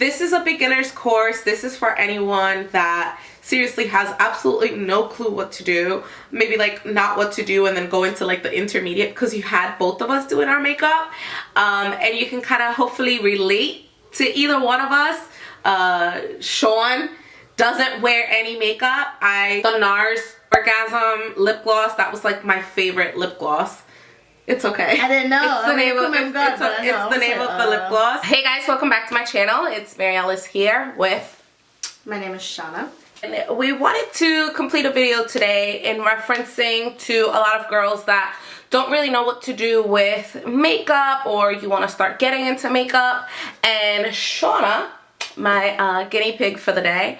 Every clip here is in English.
This is a beginner's course. This is for anyone that seriously has absolutely no clue what to do, maybe like not what to do and then go into like the intermediate, because you had both of us doing our makeup, and you can kind of hopefully relate to either one of us. Sean doesn't wear any makeup. The NARS Orgasm lip gloss, that was like my favorite lip gloss. It's okay. I didn't know. It's the name of the lip gloss. Hey guys, welcome back to my channel. It's Marielis here with... My name is Shauna. And we wanted to complete a video today in referencing to a lot of girls that don't really know what to do with makeup, or you want to start getting into makeup. And Shauna, my guinea pig for the day,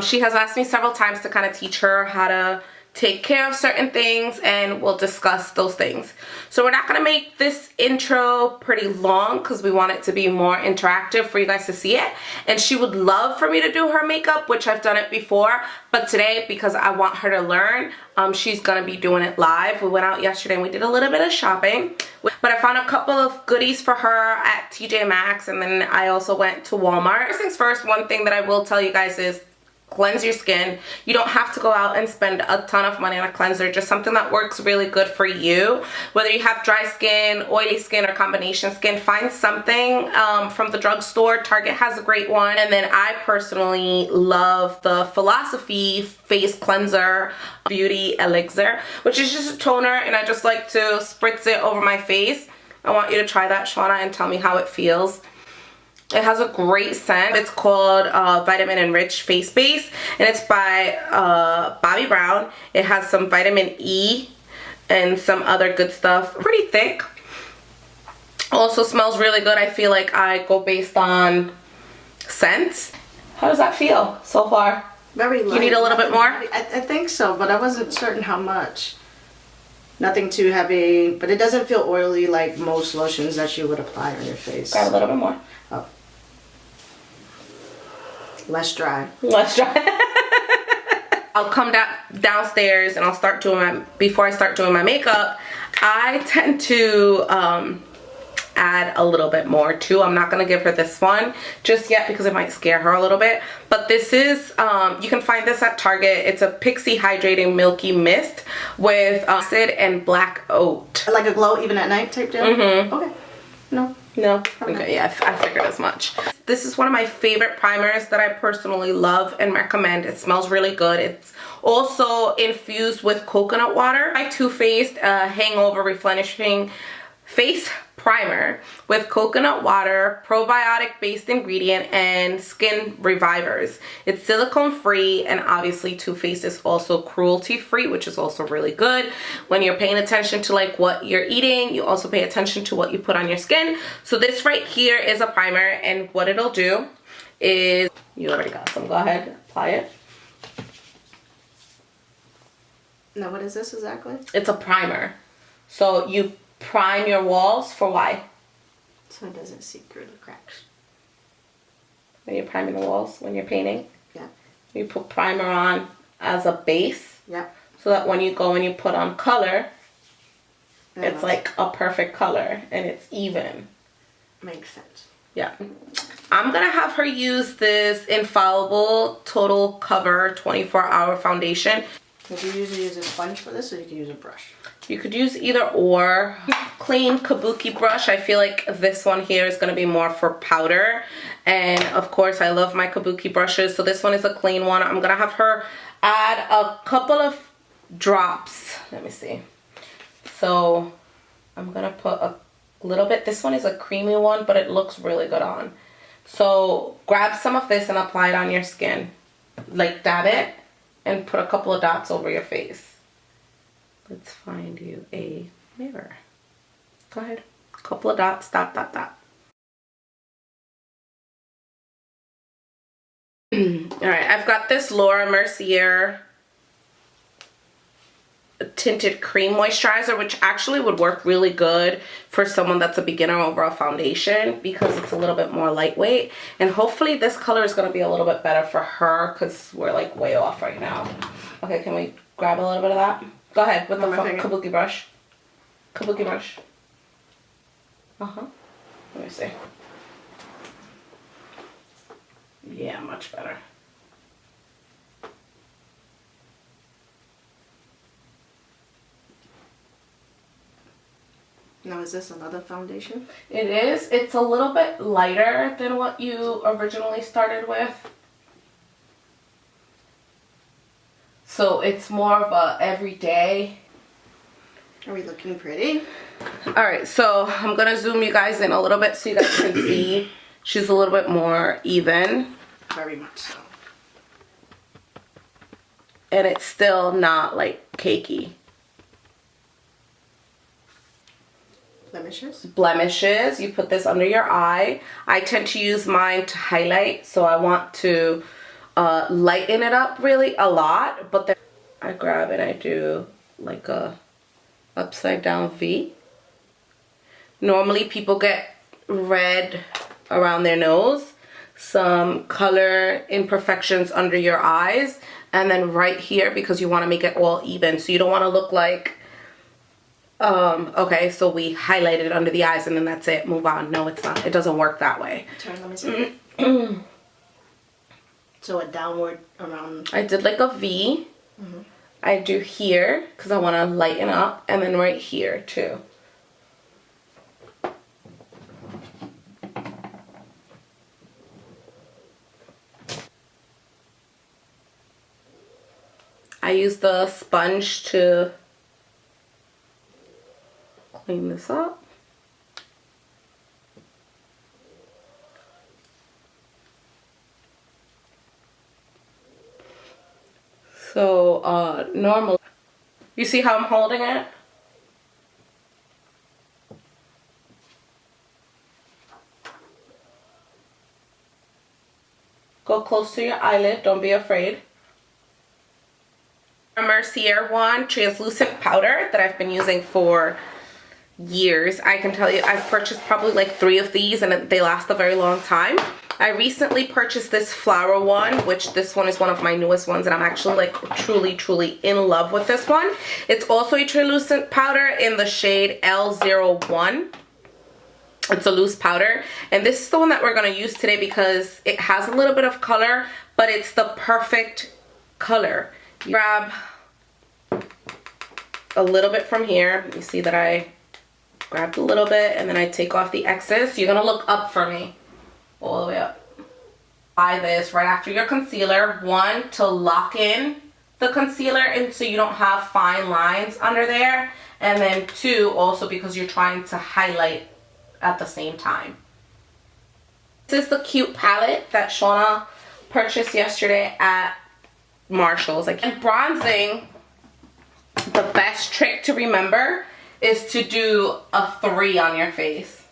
she has asked me several times to kind of teach her how to take care of certain things, and we'll discuss those things. So we're not going to make this intro pretty long because we want it to be more interactive for you guys to see it. And she would love for me to do her makeup, which I've done it before, but today, because I want her to learn, she's going to be doing it live. We went out yesterday and we did a little bit of shopping, but I found a couple of goodies for her at TJ Maxx, and then I also went to Walmart. First things first, one thing that I will tell you guys is cleanse your skin. You don't have to go out and spend a ton of money on a cleanser, just something that works really good for you. Whether you have dry skin, oily skin, or combination skin, find something from the drugstore. Target has a great one. And then I personally love the Philosophy Face Cleanser Beauty Elixir, which is just a toner, and I just like to spritz it over my face. I want you to try that, Shauna, and tell me how it feels. It has a great scent. It's called Vitamin Enriched Face Base, and it's by Bobbi Brown. It has some vitamin E and some other good stuff. Pretty thick. Also smells really good. I feel like I go based on scents. How does that feel so far? Very light. You need a little bit more? I think so, but I wasn't certain how much. Nothing too heavy, but it doesn't feel oily like most lotions that you would apply on your face. Grab a little bit more. Oh. Less dry. Less dry. I'll come downstairs and I'll start doing before I start doing my makeup, I tend to add a little bit more too. I'm not going to give her this one just yet because it might scare her a little bit. But this is, you can find this at Target. It's a Pixie Hydrating Milky Mist with acid and black oat. Like a glow even at night type deal? Mm-hmm. Okay. No. No? Okay, yeah, I figured as much. This is one of my favorite primers that I personally love and recommend. It smells really good. It's also infused with coconut water. My Too Faced Hangover Replenishing Face Primer with coconut water, probiotic based ingredient, and skin revivers. It's silicone free, and obviously Too Faced is also cruelty free, which is also really good. When you're paying attention to like what you're eating, you also pay attention to what you put on your skin. So this right here is a primer, and what it'll do is, you already got some, go ahead, apply it. Now what is this exactly? It's a primer. So you prime your walls for why? So it doesn't seep through the cracks. When you're priming the walls, when you're painting? Yeah. You put primer on as a base. Yeah. So that when you go and you put on color, it's like a perfect color and it's even. Makes sense. Yeah. I'm going to have her use this Infallible Total Cover 24-Hour Foundation. Would you usually use a sponge for this, or you can use a brush? You could use either or. Clean kabuki brush. I feel like this one here is going to be more for powder. And of course, I love my kabuki brushes. So this one is a clean one. I'm going to have her add a couple of drops. Let me see. So I'm going to put a little bit. This one is a creamy one, but it looks really good on. So grab some of this and apply it on your skin. Like dab it and put a couple of dots over your face. Let's find you a mirror. Go ahead. Couple of dots, dot, dot, dot. Alright, I've got this Laura Mercier tinted cream moisturizer, which actually would work really good for someone that's a beginner over a foundation because it's a little bit more lightweight. And hopefully this color is going to be a little bit better for her because we're like way off right now. Okay, can we grab a little bit of that? Go ahead with the kabuki brush. Kabuki brush. Let me see. Yeah, much better. Now, is this another foundation? It is. It's a little bit lighter than what you originally started with. So it's more of a everyday. Are we looking pretty? Alright, so I'm going to zoom you guys in a little bit so you guys can see. She's a little bit more even. Very much so. And it's still not like cakey. Blemishes? Blemishes. You put this under your eye. I tend to use mine to highlight, so I want to lighten it up really a lot. But then I grab and I do like a upside down V. Normally people get red around their nose, some color imperfections under your eyes, and then right here because you want to make it all even. So you don't want to look like, okay, so we highlighted under the eyes and then that's it, move on. No, it's not. It doesn't work that way. Turn, let me see. So a downward around. I did like a V. I do here because I want to lighten up, and then right here too. I use the sponge to clean this up. So normally, you see how I'm holding it? Go close to your eyelid, don't be afraid. A Mercier one translucent powder that I've been using for years. I can tell you I've purchased probably like 3 of these and they last a very long time. I recently purchased this flower one, which this one is one of my newest ones, and I'm actually like truly in love with this one. It's also a translucent powder in the shade L01. It's a loose powder, and this is the one that we're going to use today because it has a little bit of color, but it's the perfect color. You grab a little bit from here. You see that I grabbed a little bit, and then I take off the excess. You're going to look up for me, all the way up. Apply this right after your concealer. 1, to lock in the concealer and so you don't have fine lines under there, and then 2, also because you're trying to highlight at the same time. This is the cute palette that Shauna purchased yesterday at Marshall's. And bronzing, the best trick to remember is to do a 3 on your face.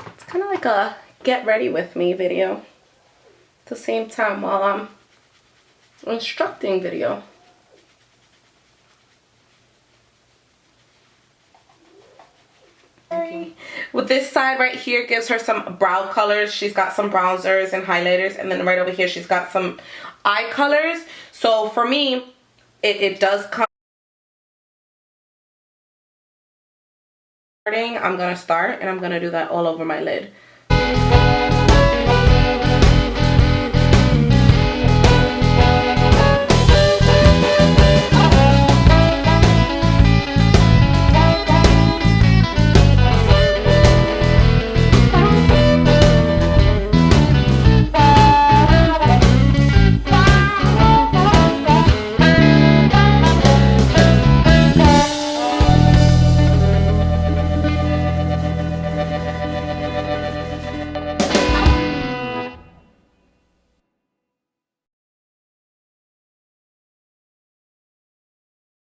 It's kind of like a get ready with me video at the same time while I'm instructing video. Okay. With this side right here gives her some brow colors. She's got some bronzers and highlighters, and then right over here she's got some eye colors. So for me, it does come. I'm gonna start and I'm gonna do that all over my lid.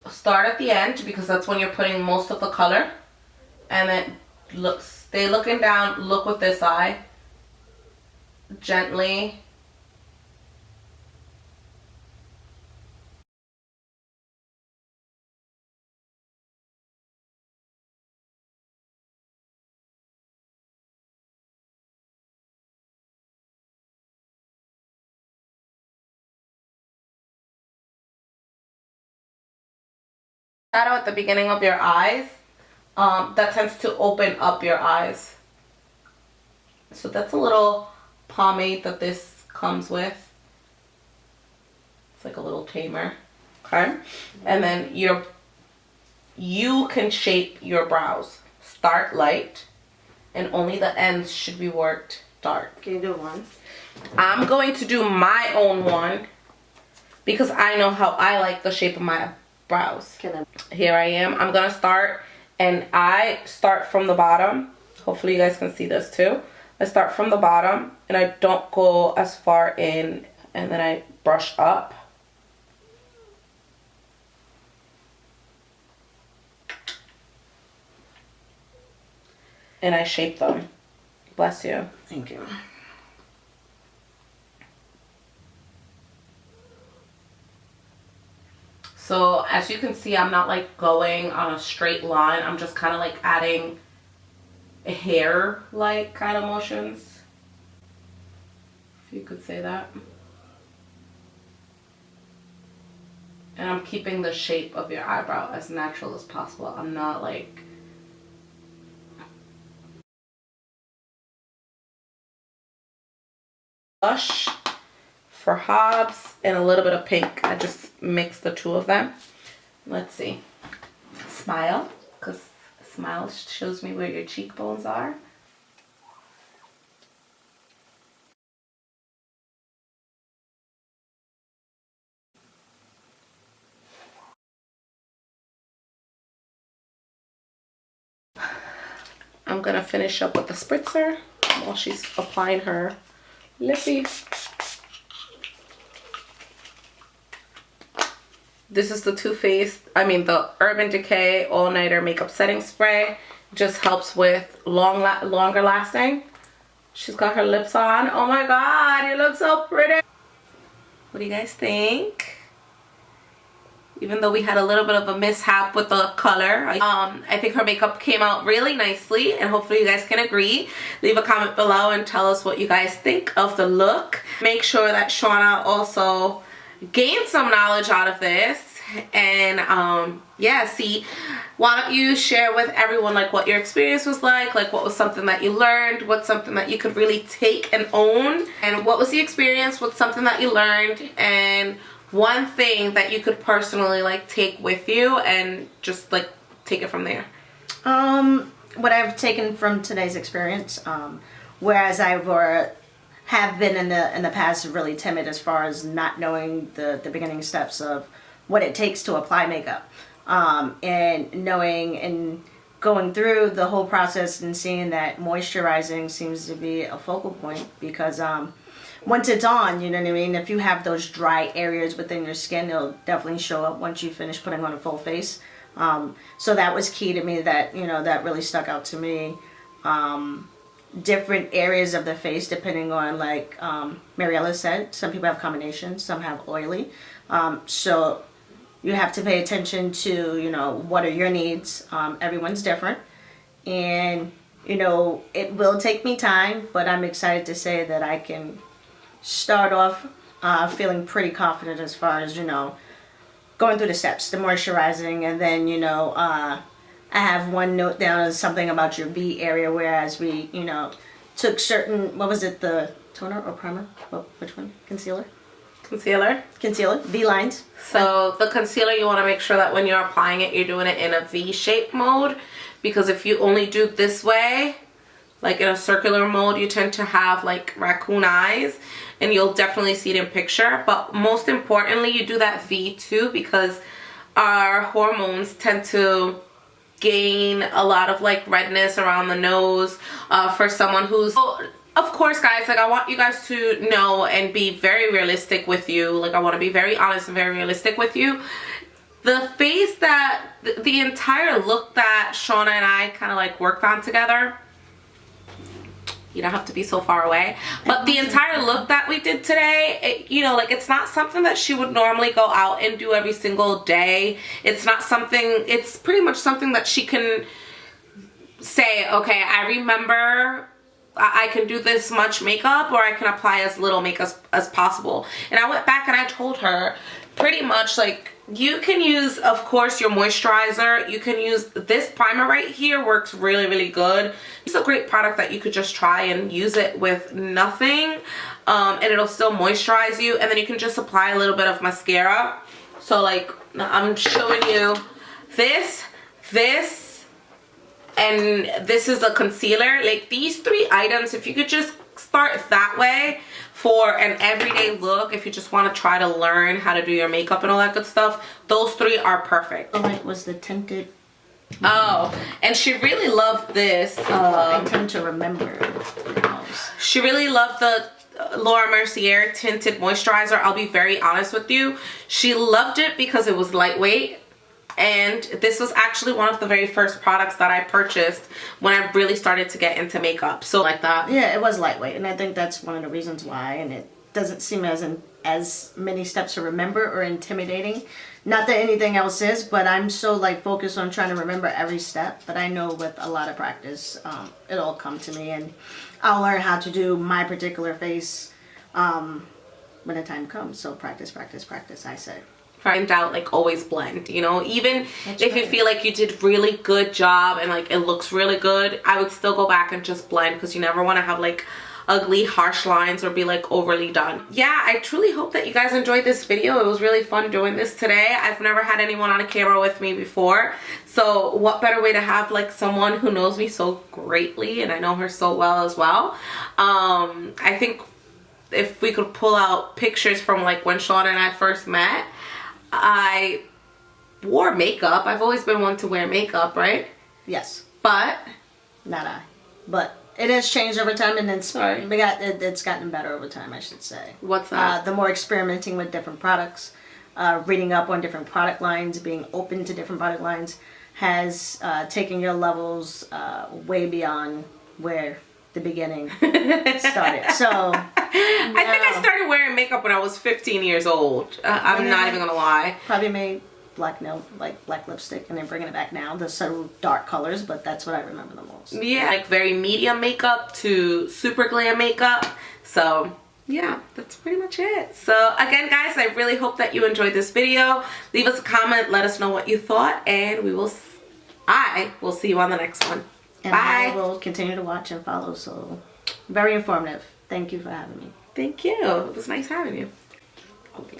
Start at the end because that's when you're putting most of the color, and then look, stay looking down, look with this eye, gently. Shadow at the beginning of your eyes, that tends to open up your eyes. So that's a little pomade that this comes with. It's like a little tamer. Okay? And then you can shape your brows. Start light, and only the ends should be worked dark. Can you do one? I'm going to do my own one because I know how I like the shape of my brows. Here I am. I'm gonna start, and I start from the bottom. Hopefully you guys can see this too. I start from the bottom, and I don't go as far in, and then I brush up. And I shape them. Bless you. Thank you. So as you can see, I'm not like going on a straight line. I'm just kind of like adding hair like kind of motions, if you could say that. And I'm keeping the shape of your eyebrow as natural as possible. I'm not like blush for Hobbs and a little bit of pink. I just mixed the two of them. Let's see. Smile, because smile shows me where your cheekbones are. I'm gonna finish up with the spritzer while she's applying her lippy. This is the the Urban Decay All Nighter Makeup Setting Spray. Just helps with longer lasting. She's got her lips on. Oh my god, you look so pretty. What do you guys think? Even though we had a little bit of a mishap with the color, I think her makeup came out really nicely, and hopefully you guys can agree. Leave a comment below and tell us what you guys think of the look. Make sure that Shauna also gained some knowledge out of this, and yeah, see, why don't you share with everyone like what your experience was like what was something that you learned, what's something that you could really take and own, and what was the experience, what's something that you learned, and one thing that you could personally like take with you and just like take it from there. What I've taken from today's experience, whereas have been in the past really timid as far as not knowing the beginning steps of what it takes to apply makeup, and knowing and going through the whole process and seeing that moisturizing seems to be a focal point, because once it's on, you know what I mean, if you have those dry areas within your skin, it'll definitely show up once you finish putting on a full face. So that was key to me, that, you know, that really stuck out to me. Different areas of the face, depending on, like Marielis said, some people have combinations, some have oily. So you have to pay attention to, you know, what are your needs. Everyone's different. And, you know, it will take me time, but I'm excited to say that I can start off feeling pretty confident as far as, you know, going through the steps, the moisturizing, and then, you know, I have one note down as something about your V area, whereas we, you know, took certain, what was it, the toner or primer? Which one? Concealer? Concealer. V lines. So the concealer, you want to make sure that when you're applying it, you're doing it in a V-shape mode, because if you only do this way, like in a circular mode, you tend to have like raccoon eyes, and you'll definitely see it in picture. But most importantly, you do that V too, because our hormones tend to gain a lot of like redness around the nose for someone who's, of course guys, like I want you guys to know and be very realistic with you. Like I want to be very honest and very realistic with you. The face that the entire look that Shauna and I kind of like worked on together, you don't have to be so far away, but the entire look that we did today, you know, like it's not something that she would normally go out and do every single day. It's not something, it's pretty much something that she can say, okay, I remember I can do this much makeup, or I can apply as little makeup as possible. And I went back and I told her pretty much like You can use, of course, your moisturizer. You can use this primer right here, works really, really good. It's a great product that you could just try and use it with nothing, and it'll still moisturize you. And then you can just apply a little bit of mascara. So like, I'm showing you this, and this is a concealer. Like these 3 items, if you could just start that way for an everyday look, if you just want to try to learn how to do your makeup and all that good stuff, those 3 are perfect. Oh, it was the tinted. Oh, and she really loved this. I tend to remember. She really loved the Laura Mercier tinted moisturizer. I'll be very honest with you. She loved it because it was lightweight. And this was actually one of the very first products that I purchased when I really started to get into makeup. So like that. Yeah, it was lightweight, and I think that's one of the reasons why. And it doesn't seem as many steps to remember or intimidating. Not that anything else is, but I'm so like focused on trying to remember every step. But I know with a lot of practice, it'll come to me, and I'll learn how to do my particular face when the time comes. So practice, practice, practice, I say. Find out, like, always blend, you know, even if you feel like you did really good job and like it looks really good, I would still go back and just blend, because you never want to have like ugly harsh lines or be like overly done. Yeah, I truly hope that you guys enjoyed this video. It was really fun doing this today. I've never had anyone on a camera with me before, so what better way to have like someone who knows me so greatly, and I know her so well as well. I think if we could pull out pictures from like when Sean and I first met, I wore makeup. I've always been one to wear makeup, right? Yes. But not I. But it has changed over time, and it's gotten better over time, I should say. What's that? The more experimenting with different products, reading up on different product lines, being open to different product lines, has taken your levels way beyond where the beginning started. So I think I started wearing makeup when I was 15 years old. I'm not even gonna lie. Probably made black lipstick and then bringing it back now. The subtle dark colors, but that's what I remember the most. Yeah, like very medium makeup to super glam makeup. So yeah, that's pretty much it. So again, guys, I really hope that you enjoyed this video. Leave us a comment, let us know what you thought, and I will see you on the next one. And bye. I will continue to watch and follow, so very informative. Thank you for having me. Thank you. It was nice having you. Okay.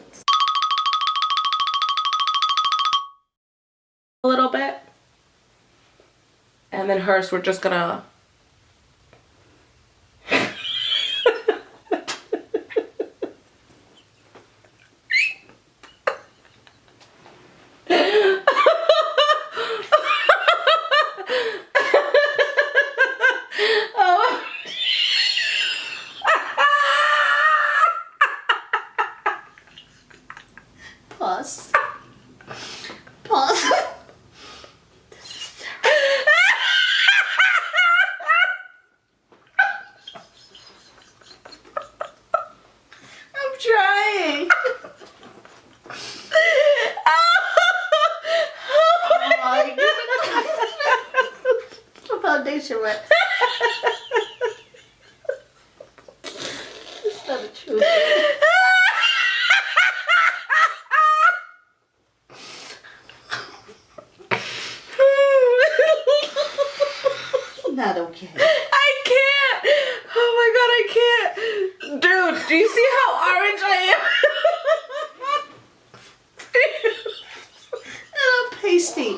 A little bit. And then hers, we're just gonna... Pause. Pause. I'm trying. The foundation wet. It's not a truth. Not okay. I can't. Oh my god, I can't. Dude, do you see how orange I am? And I'm pasty.